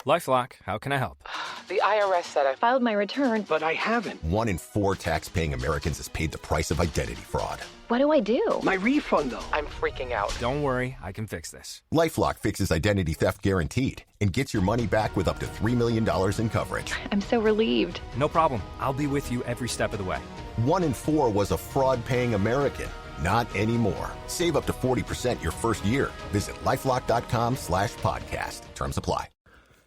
LifeLock, how can I help? The IRS said I filed my return, but I haven't. 1 in 4 tax-paying Americans has paid the price of identity fraud. What do I do? My refund, though. I'm freaking out. Don't worry, I can fix this. LifeLock fixes identity theft guaranteed and gets your money back with up to $3 million in coverage. I'm so relieved. No problem. I'll be with you every step of the way. 1 in 4 was a fraud-paying American. Not anymore. Save up to 40% your first year. Visit LifeLock.com/podcast. Terms apply.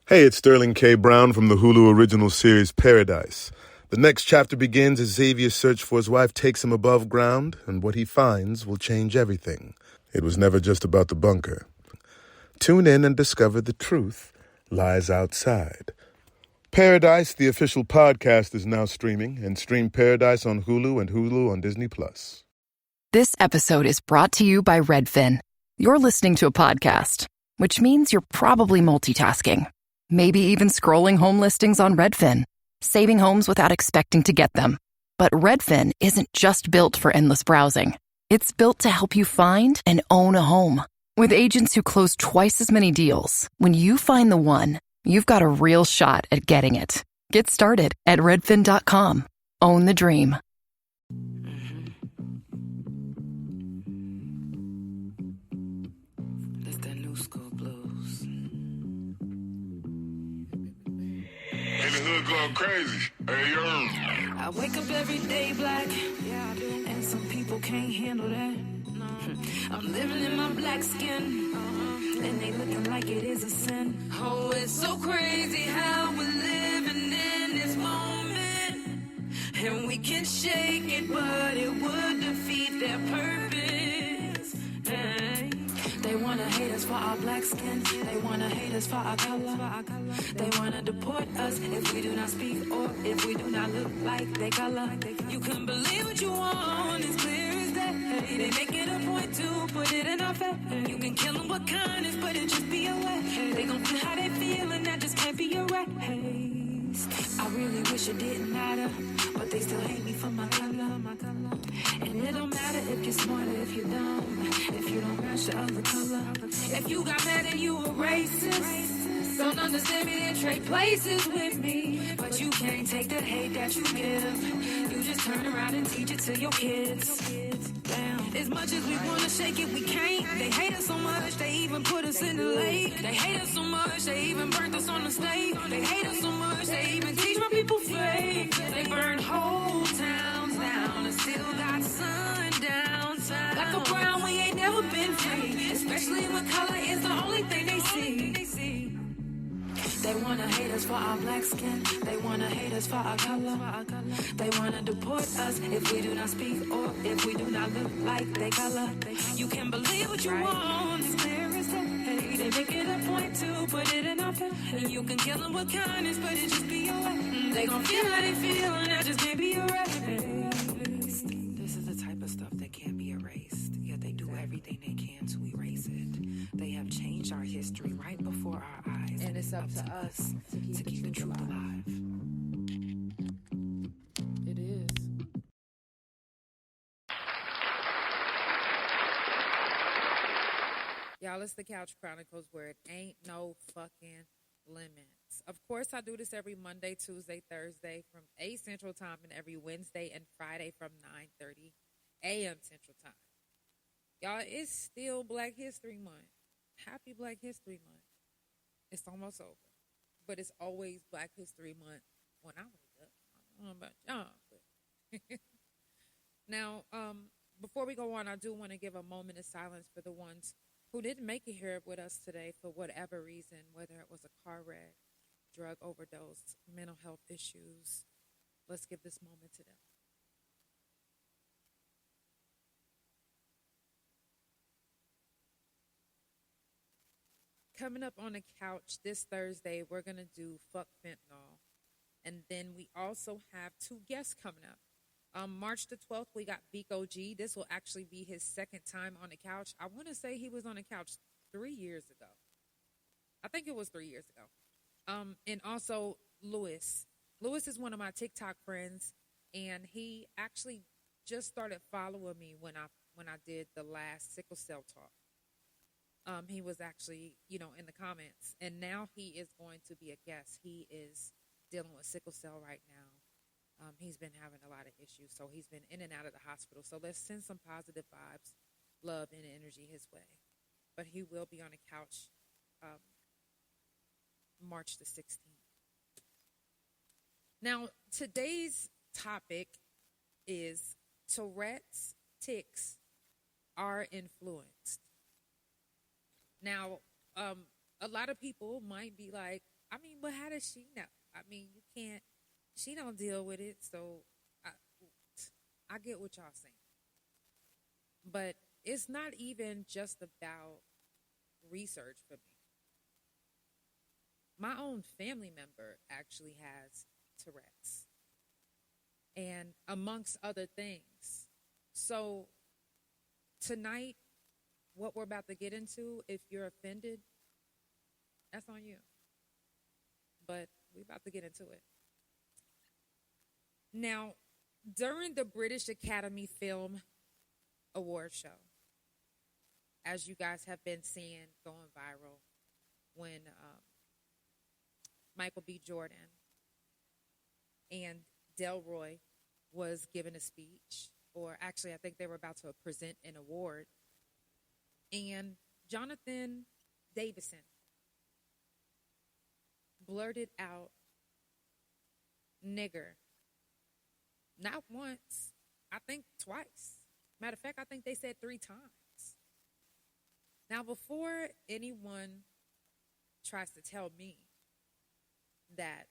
Hey, it's Sterling K. Brown from the Hulu original series Paradise. The next chapter begins as Xavier's search for his wife takes him above ground, and what he finds will change everything. It was never just about the bunker. Tune in and discover the truth lies outside. Paradise, the official podcast, is now streaming, and stream Paradise on Hulu and Hulu on Disney+. This episode is brought to you by Redfin. You're listening to a podcast, which means you're probably multitasking. Maybe even scrolling home listings on Redfin, saving homes without expecting to get them. But Redfin isn't just built for endless browsing. It's built to help you find and own a home. With agents who close twice as many deals, when you find the one, you've got a real shot at getting it. Get started at redfin.com. Own the dream. That's that new school blues. In the hood going crazy. Hey, yo. I wake up every day black, and some people can't handle that. I'm living in my black skin, and they looking like it is a sin. Oh, it's so crazy how we're living in this moment, and we can shake it, but it would defeat their purpose. Hey. They wanna hate us for our black skin. They wanna hate us for our color. They wanna deport us if we do not speak or if we do not look like they color. You can believe what you want, it's clear as day. They make it a point to put it in our face. You can kill them with kindness, but it just be a way. They gon' feel how they feel and that just can't be a race. I really wish it didn't matter, but they still hate me for my color. And it don't matter if you're smart or if you're dumb, if you don't match the other color. If you got mad and you a racist, don't understand me, then trade places with me. But you can't take the hate that you give. You just turn around and teach it to your kids. Damn. As much as we wanna shake it, we can't. They hate us so much, they even put us in the lake. They hate us so much, they even burnt us on the stake. They hate us so much, they even teach my people fake. They burn whole towns down and still got sun downtown. Like a brown, we ain't never been free, especially when color is the only thing they see. They wanna hate us for our black skin. They wanna hate us for our color. They wanna deport us if we do not speak or if we do not look like they color. You can believe what you want, it's clear as day. They make it a point to put it in our face. And you can kill them with kindness, but it just be a way. They gon' feel how they feel and that just can't be erased. This is the type of stuff that can't be erased, yet they do everything they can to erase it. They have changed our history right before our eyes. And it's up to us to keep the truth alive. It is. Y'all, it's the Couch Chronicles where it ain't no fucking limits. Of course, I do this every Monday, Tuesday, Thursday from 8 Central Time and every Wednesday and Friday from 9:30 a.m. Central Time. Y'all, it's still Black History Month. Happy Black History Month. It's almost over. But it's always Black History Month when I wake up. I don't know about y'all. But now, before we go on, I do want to give a moment of silence for the ones who didn't make it here with us today for whatever reason, whether it was a car wreck, drug overdose, mental health issues. Let's give this moment to them. Coming up on the couch this Thursday, we're going to do Fuck Fentanyl. And then we also have 2 guests coming up. March the 12th, we got Viko G. This will actually be his second time on the couch. I want to say he was on the couch 3 years ago. I think it was 3 years ago. And also Lewis. Lewis is one of my TikTok friends, and he actually just started following me when I did the last sickle cell talk. He was actually, in the comments, and now he is going to be a guest. He is dealing with sickle cell right now. He's been having a lot of issues, so he's been in and out of the hospital. So let's send some positive vibes, love, and energy his way. But he will be on a couch March the 16th. Now, today's topic is Tourette's tics are influenced. Now, a lot of people might be like, but how does she know? You can't, she don't deal with it, so I get what y'all saying. But it's not even just about research for me. My own family member actually has Tourette's, and amongst other things. So tonight, what we're about to get into, if you're offended, that's on you. But we're about to get into it. Now, during the British Academy Film Award show, as you guys have been seeing going viral, when Michael B. Jordan and Delroy was given a speech, or actually I think they were about to present an award, and Jonathan Davison blurted out nigger. Not once, I think twice. Matter of fact, I think they said 3 times. Now, before anyone tries to tell me that,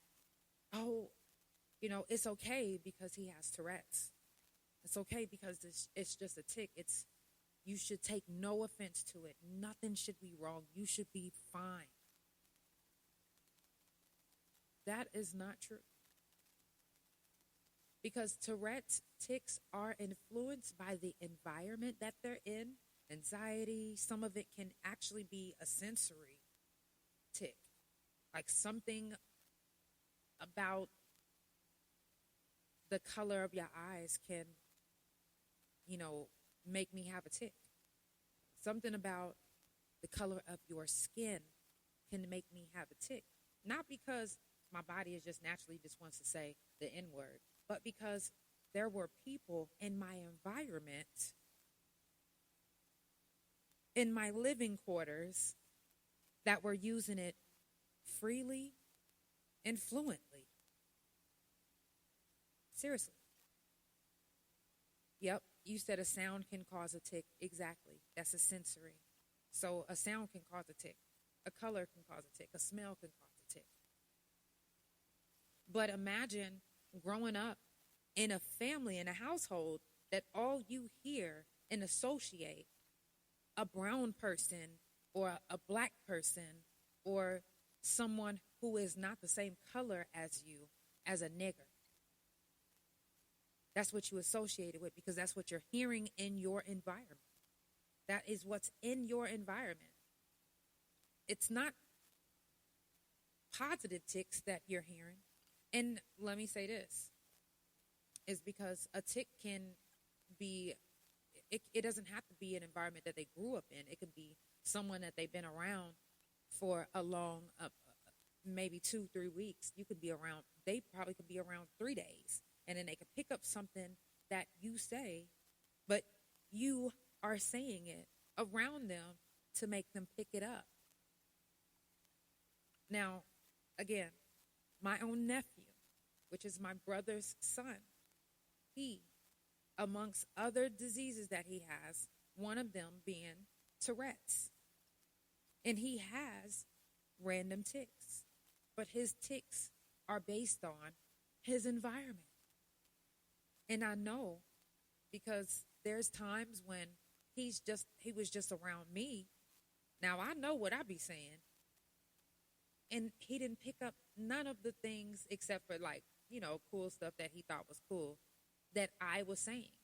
it's okay because he has Tourette's. It's okay because it's just a tic. You should take no offense to it. Nothing should be wrong. You should be fine. That is not true. Because Tourette's tics are influenced by the environment that they're in. Anxiety, some of it can actually be a sensory tic. Like something about the color of your eyes can, make me have a tic. Something about the color of your skin can make me have a tic. Not because my body is just naturally just wants to say the N-word, but because there were people in my environment, in my living quarters, that were using it freely and fluently. Seriously. Yep, you said a sound can cause a tic. Exactly. That's a sensory. So a sound can cause a tic. A color can cause a tic. A smell can cause a tic. But imagine growing up in a family, in a household, that all you hear and associate a brown person or a black person or someone who is not the same color as you as a nigger. That's what you associate it with because that's what you're hearing in your environment. That is what's in your environment. It's not positive tics that you're hearing. And let me say this, is because a tic can be, it doesn't have to be an environment that they grew up in. It could be someone that they've been around for a long, maybe 2-3 weeks. You could be around, they probably could be around 3 days. And then they could pick up something that you say, but you are saying it around them to make them pick it up. Now, again, my own nephew, which is my brother's son, he, amongst other diseases that he has, one of them being Tourette's. And he has random tics, but his tics are based on his environment. And I know because there's times when he was just around me. Now I know what I be saying. And he didn't pick up none of the things except for cool stuff that he thought was cool that I was saying.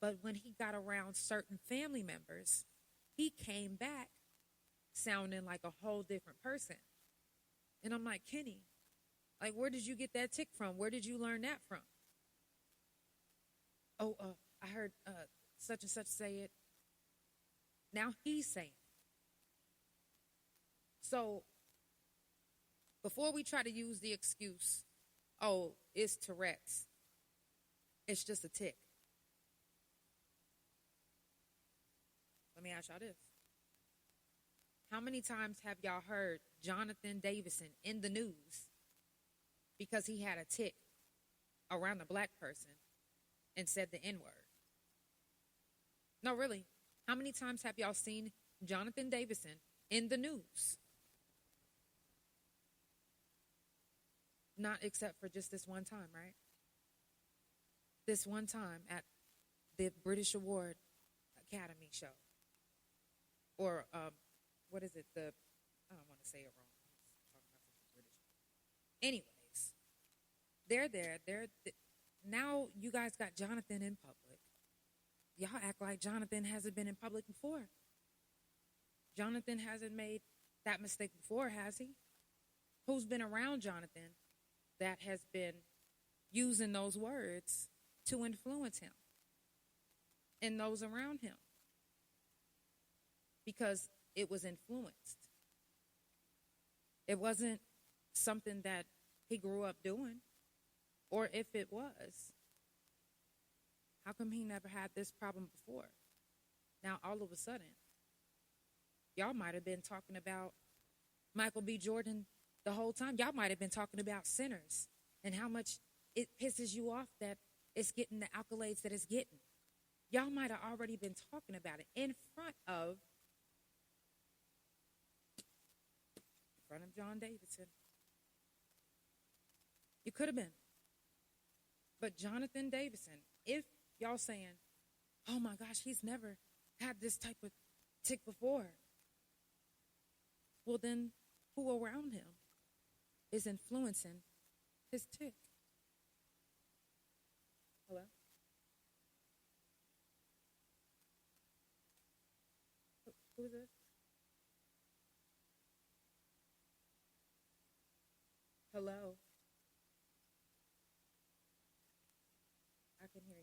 But when he got around certain family members, he came back sounding like a whole different person. And I'm like, Kenny, where did you get that tic from? Where did you learn that from? I heard such and such say it. Now he's saying it. So before we try to use the excuse, oh, it's Tourette's, it's just a tick. Let me ask y'all this. How many times have y'all heard Jonathan Davidson in the news because he had a tick around a black person and said the N-word? No, really. How many times have y'all seen Jonathan Davidson in the news? Not except for just this one time, right? This one time at the British Award Academy show. Or, what is it? I don't want to say it wrong. I'm talking about something British. Anyways, they're there. Now you guys got Jonathan in public. Y'all act like Jonathan hasn't been in public before. Jonathan hasn't made that mistake before, has he? Who's been around Jonathan that has been using those words to influence him and those around him? Because it was influenced. It wasn't something that he grew up doing. Or if it was, how come he never had this problem before? Now, all of a sudden, y'all might have been talking about Michael B. Jordan the whole time. Y'all might have been talking about sinners and how much it pisses you off that it's getting the accolades that it's getting. Y'all might have already been talking about it in front of John Davidson. You could have been. But Jonathan Davidson, if y'all saying, oh my gosh, he's never had this type of tick before, well then who around him is influencing his tick? Hello? Who is this? Hello? I can hear you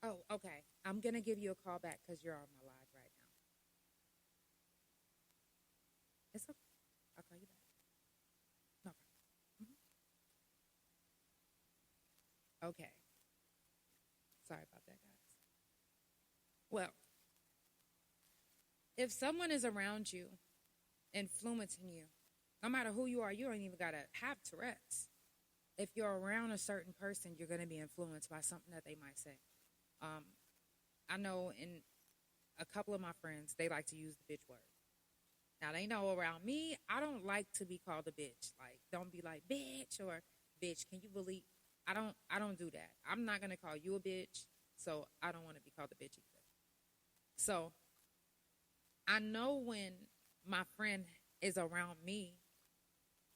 now. Oh, okay. I'm going to give you a call back because you're on my live right now. It's okay. I'll call you back. No problem. Okay. Sorry about that, guys. Well, if someone is around you, influencing you, no matter who you are, you don't even got to have Tourette's. If you're around a certain person, you're going to be influenced by something that they might say. I know in a couple of my friends, they like to use the bitch word. Now, they know around me, I don't like to be called a bitch. Like, don't be like, bitch, or bitch, can you believe? I don't do that. I'm not going to call you a bitch, so I don't want to be called a bitch either. So, I know when my friend is around me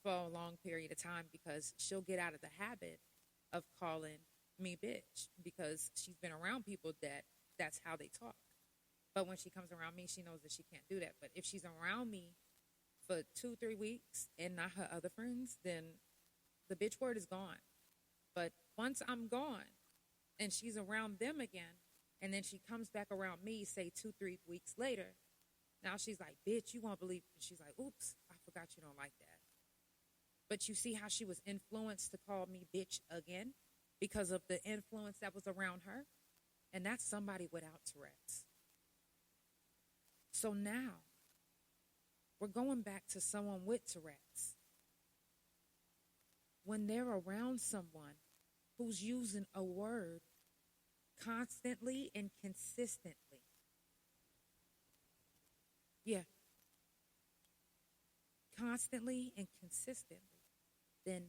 for a long period of time because she'll get out of the habit of calling me bitch because she's been around people that's how they talk. But when she comes around me, she knows that she can't do that. But if she's around me for 2-3 weeks and not her other friends, then the bitch word is gone. But once I'm gone and she's around them again, and then she comes back around me, say 2-3 weeks later, now she's like, bitch, you won't believe. She's like, oops, I forgot you don't like that. But you see how she was influenced to call me bitch again because of the influence that was around her? And that's somebody without Tourette's. So now, we're going back to someone with Tourette's. When they're around someone who's using a word constantly and consistently. Yeah. Constantly and consistently. Then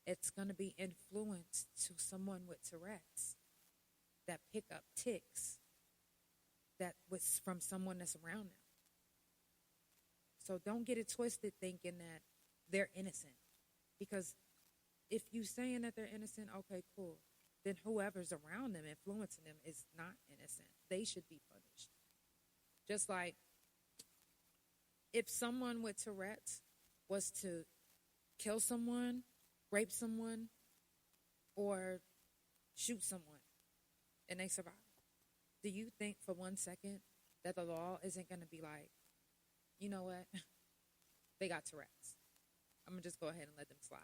it's going to be influenced to someone with Tourette's that pick up tics that was from someone that's around them. So don't get it twisted thinking that they're innocent. Because if you saying that they're innocent, okay, cool. then whoever's around them, influencing them, is not innocent. They should be punished. Just like if someone with Tourette was to kill someone, rape someone, or shoot someone, and they survive, do you think for 1 second that the law isn't going to be like, you know what, they got Tourette's, I'm going to just go ahead and let them slide?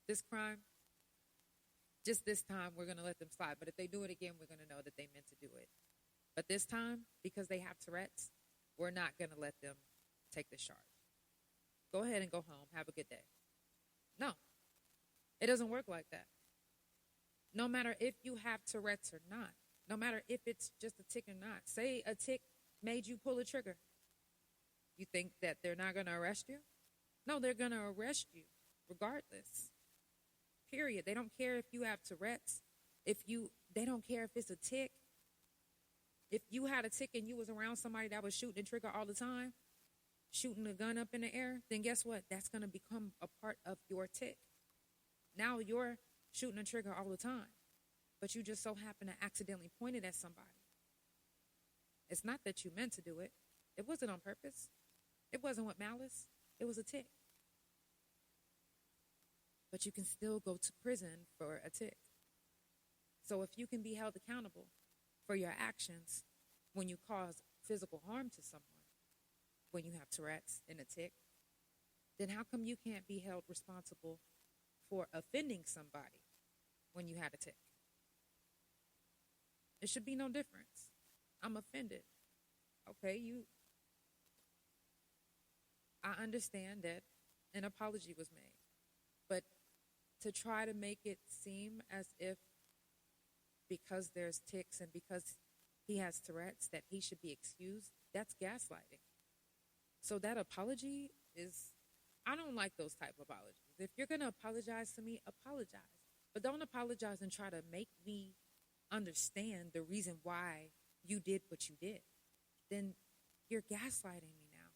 This crime, just this time, we're going to let them slide. But if they do it again, we're going to know that they meant to do it. But this time, because they have Tourette's, we're not going to let them take the charge. Go ahead and go home. Have a good day. No, it doesn't work like that. No matter if you have Tourette's or not, no matter if it's just a tick or not. Say a tick made you pull a trigger. You think that they're not going to arrest you? No, they're going to arrest you regardless. Period. They don't care if you have Tourette's. They don't care if it's a tick. If you had a tick and you was around somebody that was shooting a trigger all the time, shooting a gun up in the air, then guess what? That's going to become a part of your tick. Now you're shooting a trigger all the time, but you just so happen to accidentally point it at somebody. It's not that you meant to do it. It wasn't on purpose. It wasn't with malice. It was a tick. But you can still go to prison for a tick. So if you can be held accountable for your actions when you cause physical harm to someone, when you have Tourette's and a tick, then how come you can't be held responsible for offending somebody when you had a tick? It should be no difference. I'm offended. Okay, I understand that an apology was made, but to try to make it seem as if because there's ticks and because he has Tourette's that he should be excused, that's gaslighting. So that apology is, I don't like those type of apologies. If you're going to apologize to me, apologize. But don't apologize and try to make me understand the reason why you did what you did. Then you're gaslighting me now.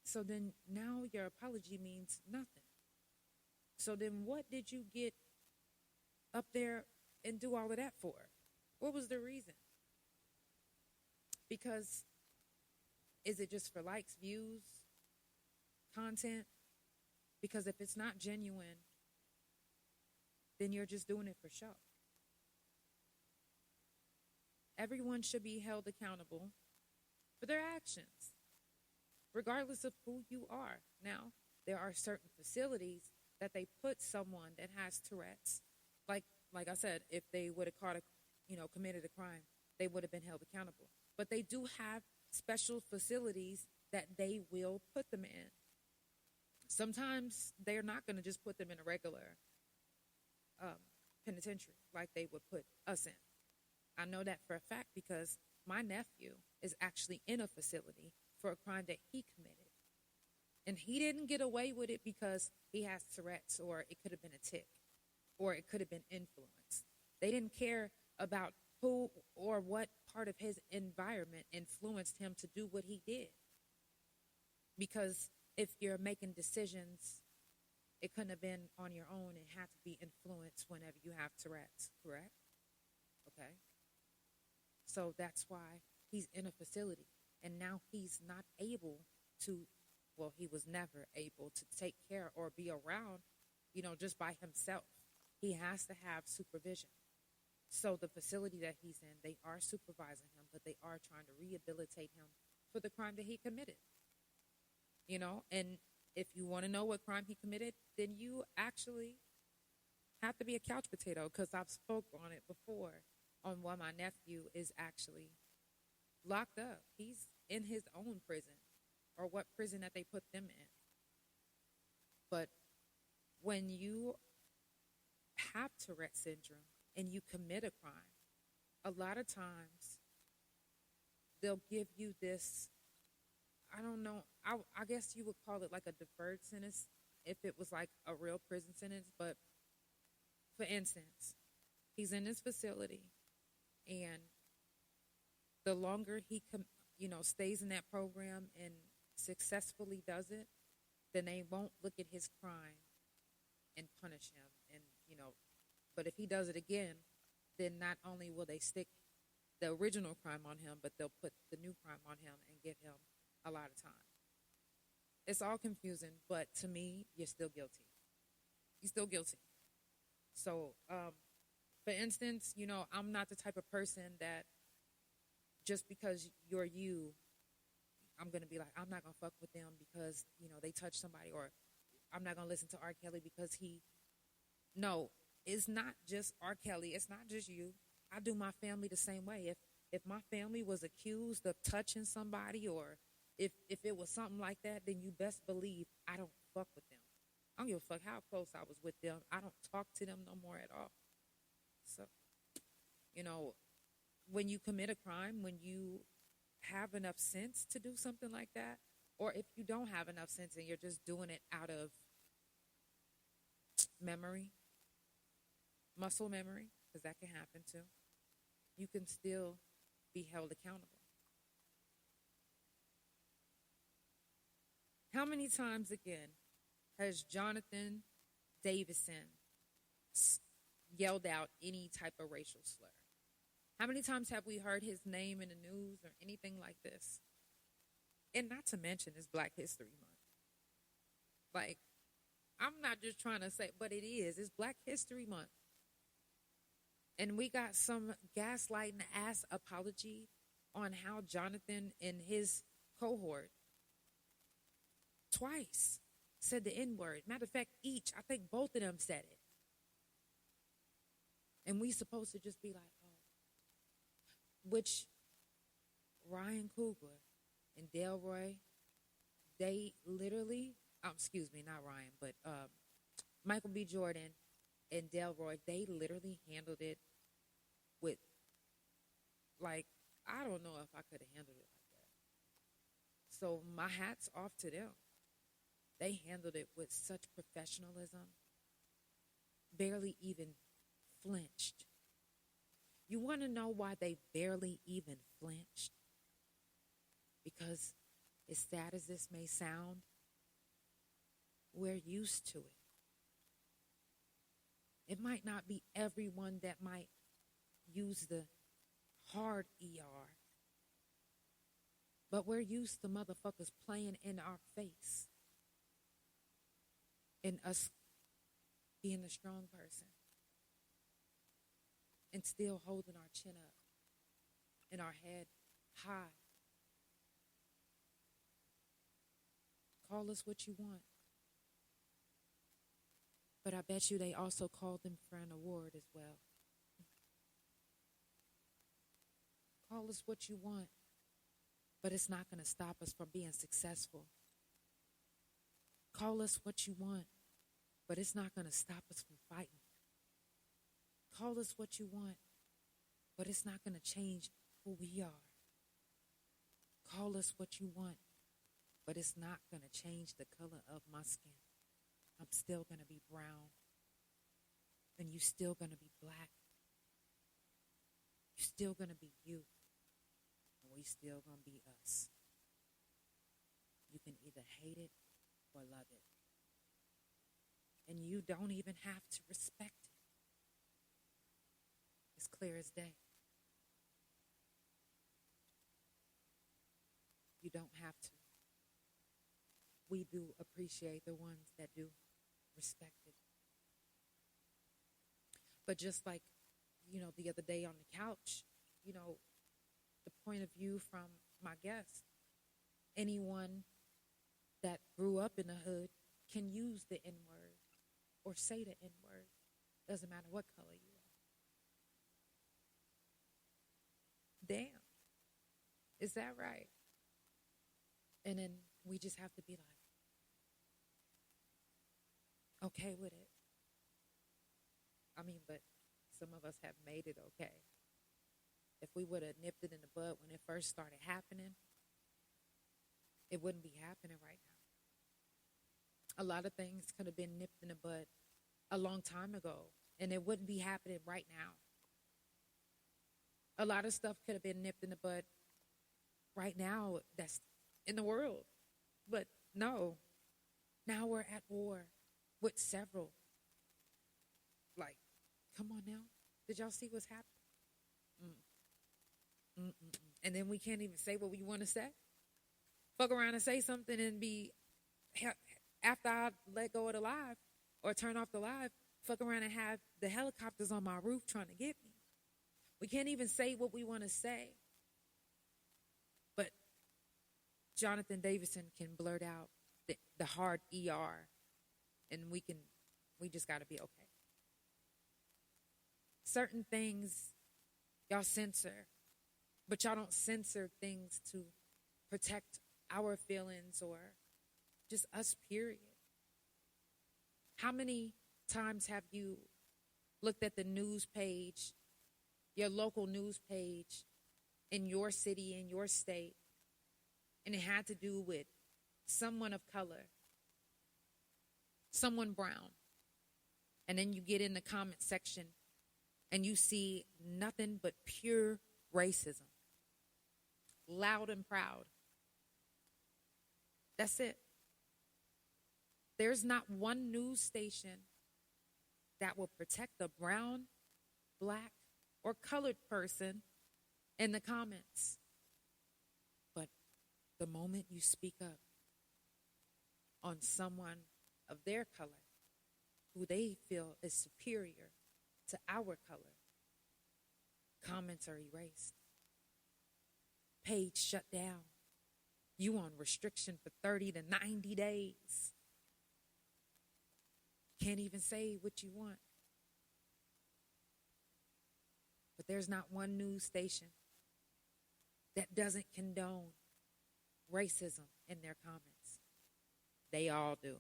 So then now your apology means nothing. So then what did you get up there and do all of that for? What was the reason? Because is it just for likes, views, content? Because if it's not genuine, then you're just doing it for show. Everyone should be held accountable for their actions, regardless of who you are. Now, there are certain facilities that they put someone that has Tourette's. Like I said, if they would have committed a crime, they would have been held accountable. But they do have special facilities that they will put them in. Sometimes they're not going to just put them in a regular penitentiary like they would put us in. I know that for a fact because my nephew is actually in a facility for a crime that he committed. And he didn't get away with it because he has Tourette's, or it could have been a tick, or it could have been influence. They didn't care about who or what part of his environment influenced him to do what he did. Because if you're making decisions, it couldn't have been on your own. It had to be influenced whenever you have Tourette's, correct? Okay. So that's why he's in a facility. And now he's not able to, well, he was never able to take care or be around, just by himself. He has to have supervision. So the facility that he's in, they are supervising him, but they are trying to rehabilitate him for the crime that he committed. And if you want to know what crime he committed, then you actually have to be a couch potato, because I've spoke on it before on why my nephew is actually locked up. He's in his own prison, or what prison that they put them in. But when you have Tourette syndrome and you commit a crime, a lot of times they'll give you this, I don't know, I guess you would call it like a deferred sentence if it was like a real prison sentence. But for instance, he's in this facility, and the longer he stays in that program and successfully does it, then they won't look at his crime and punish him. And, but if he does it again, then not only will they stick the original crime on him, but they'll put the new crime on him and give him a lot of time. It's all confusing, but to me, you're still guilty. You're still guilty. So, for instance, I'm not the type of person that just because you're you, I'm going to be like, I'm not going to fuck with them because, they touched somebody, or I'm not going to listen to R. Kelly because no, it's not just R. Kelly. It's not just you. I do my family the same way. If my family was accused of touching somebody, or if it was something like that, then you best believe I don't fuck with them. I don't give a fuck how close I was with them. I don't talk to them no more at all. So, when you commit a crime, when you have enough sense to do something like that, or if you don't have enough sense and you're just doing it out of muscle memory, because that can happen too, you can still be held accountable. How many times again has Jonathan Davison yelled out any type of racial slur? How many times have we heard his name in the news or anything like this? And not to mention it's Black History Month. Like, I'm not just trying to say, but it is. It's Black History Month. And we got some gaslighting ass apology on how Jonathan and his cohort twice said the N-word. Matter of fact, I think both of them said it. And we supposed to just be like, oh. Which Ryan Coogler and Delroy, they literally, not Ryan, but Michael B. Jordan and Delroy, they literally handled it with, like, I don't know if I could have handled it like that. So my hat's off to them. They handled it with such professionalism, barely even flinched. You want to know why they barely even flinched? Because as sad as this may sound, we're used to it. It might not be everyone that might use the hard ER, but we're used to motherfuckers playing in our face and us being the strong person and still holding our chin up and our head high. Call us what you want. But I bet you they also called them for an award as well. Call us what you want, but it's not going to stop us from being successful. Call us what you want, but it's not going to stop us from fighting. Call us what you want, but it's not going to change who we are. Call us what you want, but it's not going to change the color of my skin. I'm still going to be brown, and you're still going to be black. You're still going to be you, and we still going to be us. You can either hate it or love it. And you don't even have to respect it. It's clear as day. You don't have to. We do appreciate the ones that do respect it. But just like, the other day on the couch, the point of view from my guest, anyone that grew up in the hood can use the N-word or say the N-word. Doesn't matter what color you are. Damn. Is that right? And then we just have to be like, okay with it. But some of us have made it okay. If we would have nipped it in the bud when it first started happening, it wouldn't be happening right now. A lot of things could have been nipped in the bud a long time ago, and it wouldn't be happening right now. A lot of stuff could have been nipped in the bud right now that's in the world. But no, now we're at war with several Come on now. Did y'all see what's happening? And then we can't even say what we want to say. Fuck around and say something and be, after I let go of the live or turn off the live, fuck around and have the helicopters on my roof trying to get me. We can't even say what we want to say. But Jonathan Davidson can blurt out the hard ER, and we just got to be okay. Certain things y'all censor, but y'all don't censor things to protect our feelings or just us, period. How many times have you looked at the news page, your local news page in your city, in your state, and it had to do with someone of color, someone brown, and then you get in the comment section and you see nothing but pure racism, loud and proud. That's it. There's not one news station that will protect a brown, black, or colored person in the comments. But the moment you speak up on someone of their color, who they feel is superior to our color, comments are erased. Page shut down. You on restriction for 30 to 90 days. Can't even say what you want. But there's not one news station that doesn't condone racism in their comments. They all do.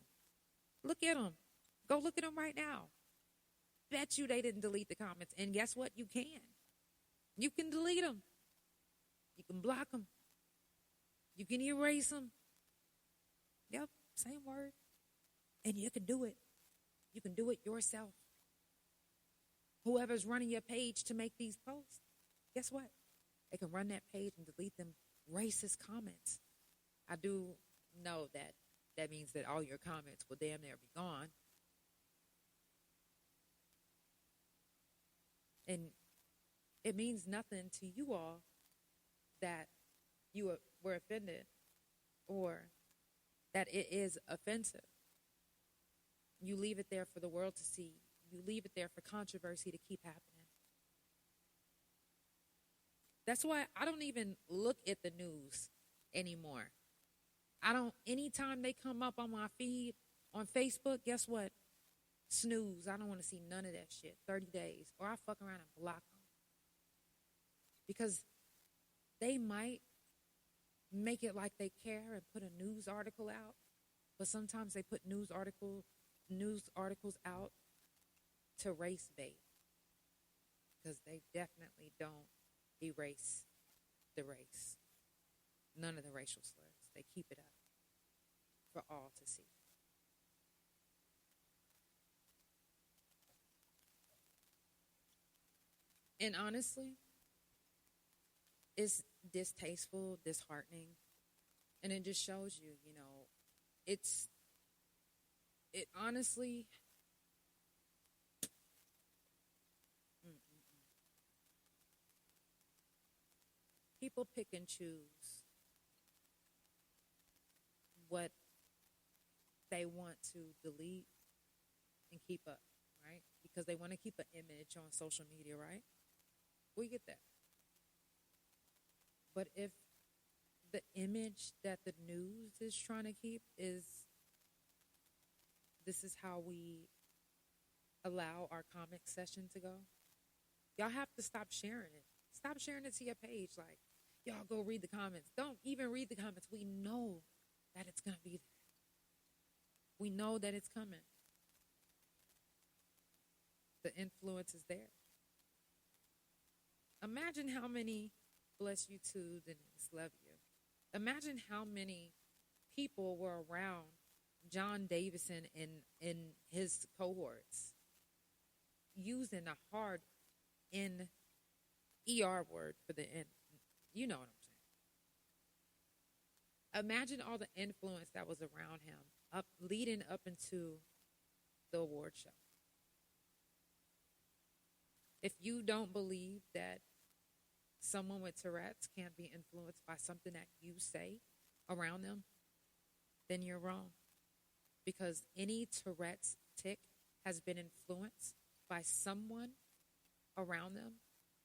Look at them. Go look at them right now. Bet you they didn't delete the comments. And guess what? You can. You can delete them. You can block them. You can erase them. Yep, same word. And you can do it. You can do it yourself. Whoever's running your page to make these posts, guess what? They can run that page and delete them racist comments. I do know that means that all your comments will damn near be gone. And it means nothing to you all that you were offended or that it is offensive. You leave it there for the world to see. You leave it there for controversy to keep happening. That's why I don't even look at the news anymore. Anytime they come up on my feed on Facebook, guess what? Snooze. I don't want to see none of that shit. 30 days. Or I fuck around and block them. Because they might make it like they care and put a news article out, but sometimes they put news articles out to race bait, because they definitely don't erase the race. None of the racial slurs. They keep it up for all to see. And honestly, it's distasteful, disheartening, and it just shows you, it honestly, people pick and choose what they want to delete and keep up, right? Because they want to keep an image on social media, right? We get that. But if the image that the news is trying to keep is, this is how we allow our comic session to go, y'all have to stop sharing it. Stop sharing it to your page. Like, y'all go read the comments. Don't even read the comments. We know that it's going to be there. We know that it's coming. The influence is there. Imagine how many, bless you too, Denise, love you. Imagine how many people were around John Davison in his cohorts using a hard ER word for the N. You know what I'm saying. Imagine all the influence that was around him leading up into the award show. If you don't believe that someone with Tourette's can't be influenced by something that you say around them, then you're wrong. Because any Tourette's tic has been influenced by someone around them,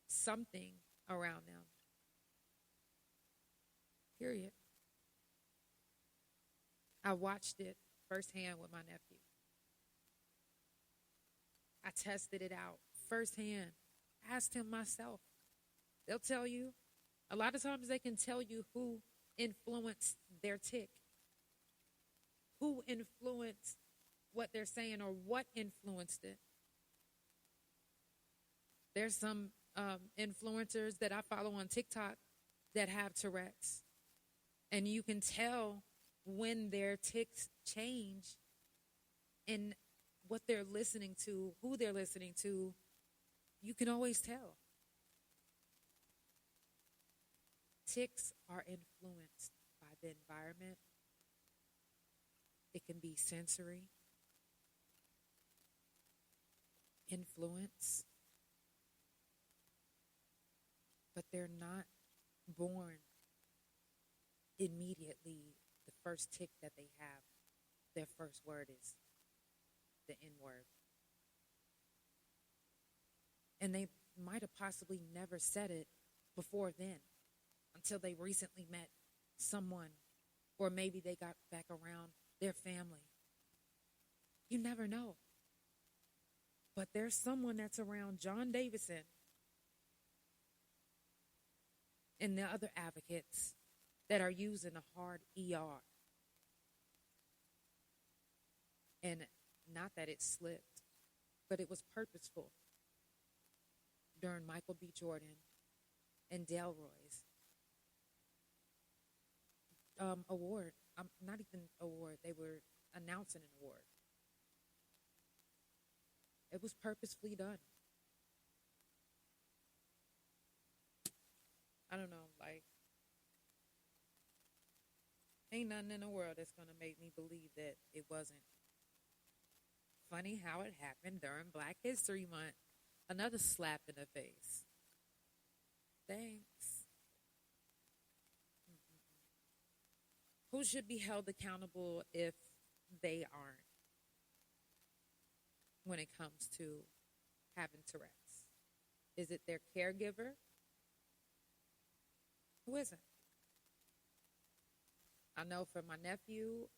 something around them. Period. I watched it firsthand with my nephew. I tested it out firsthand. Asked him myself. They'll tell you. A lot of times they can tell you who influenced their tic. Who influenced what they're saying or what influenced it. There's some influencers that I follow on TikTok that have Tourette's. And you can tell when their tics change and what they're listening to, who they're listening to. You can always tell. Tics are influenced by the environment. It can be sensory influence, but they're not born immediately. The first tic that they have, their first word is the N word. And they might have possibly never said it before then, until they recently met someone, or maybe they got back around their family. You never know. But there's someone that's around John Davison and the other advocates that are using a hard ER. And not that it slipped, but it was purposeful. During Michael B. Jordan and Delroy's award, not even award, they were announcing an award. It was purposefully done. I don't know, like, ain't nothing in the world that's going to make me believe that it wasn't. Funny how it happened during Black History Month. Another slap in the face. Thanks. Who should be held accountable if they aren't when it comes to having Tourette's? Is it their caregiver? Who isn't? I know for my nephew,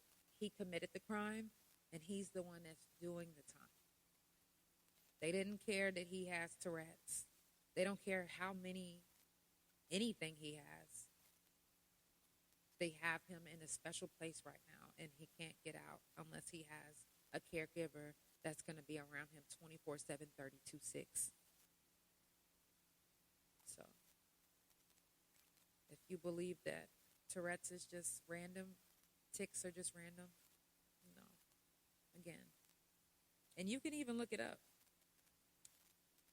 he committed the crime, and he's the one that's doing the time. They didn't care that he has Tourette's. They don't care anything he has. They have him in a special place right now, and he can't get out unless he has a caregiver that's going to be around him 24/7, 32/6. So, if you believe that Tourette's is just random, tics are just random, no. Again. And you can even look it up.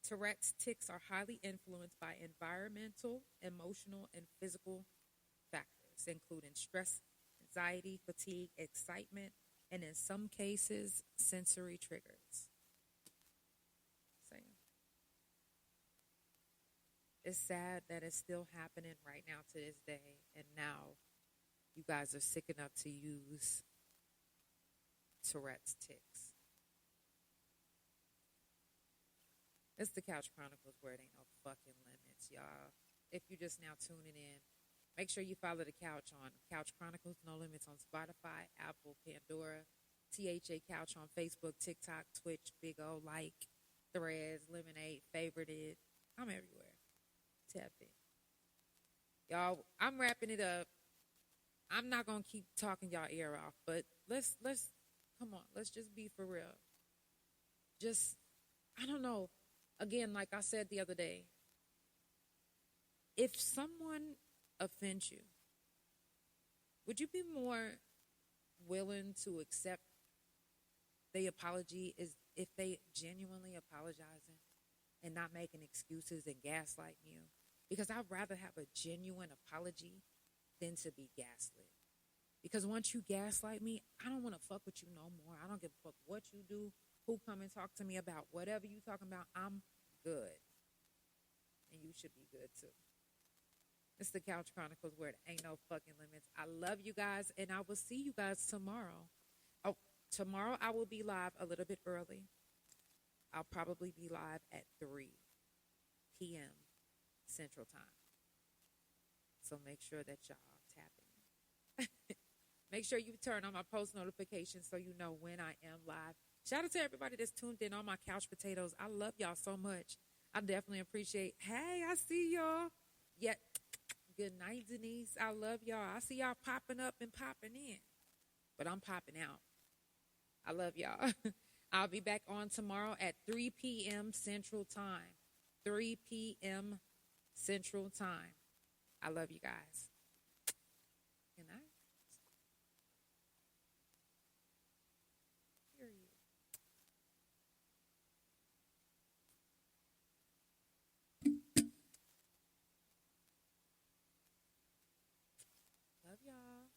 Tourette's tics are highly influenced by environmental, emotional, and physical factors, including stress, anxiety, fatigue, excitement, and in some cases, sensory triggers. Same. It's sad that it's still happening right now to this day, and now you guys are sick enough to use Tourette's tics. It's the Couch Chronicles, where it ain't no fucking limits, y'all. If you're just now tuning in, make sure you follow the Couch on Couch Chronicles No Limits on Spotify, Apple, Pandora, THA Couch on Facebook, TikTok, Twitch, Big O, Like, Threads, Lemonade, Favorited. I'm everywhere. Tap in. Y'all, I'm wrapping it up. I'm not going to keep talking y'all ear off, but let's come on, let's just be for real. Just, I don't know. Again, like I said the other day, if someone offends you, would you be more willing to accept the apology is if they genuinely apologizing and not making excuses and gaslighting you? Because I'd rather have a genuine apology than to be gaslit. Because once you gaslight me, I don't want to fuck with you no more. I don't give a fuck what you do, who come and talk to me about whatever you talking about. I'm good. and you should be good too. It's the Couch Chronicles where it ain't no fucking limits. I love you guys, and I will see you guys tomorrow. Oh, tomorrow I will be live a little bit early. I'll probably be live at 3 p.m. Central Time. So make sure that y'all tap in. Make sure you turn on my post notifications so you know when I am live. Shout out to everybody that's tuned in on my couch potatoes. I love y'all so much. I definitely appreciate. Hey, I see y'all. Yeah. Good night, Denise. I love y'all. I see y'all popping up and popping in. But I'm popping out. I love y'all. I'll be back on tomorrow at 3 p.m. Central Time. 3 p.m. Central Time. I love you guys. Good night. Love y'all.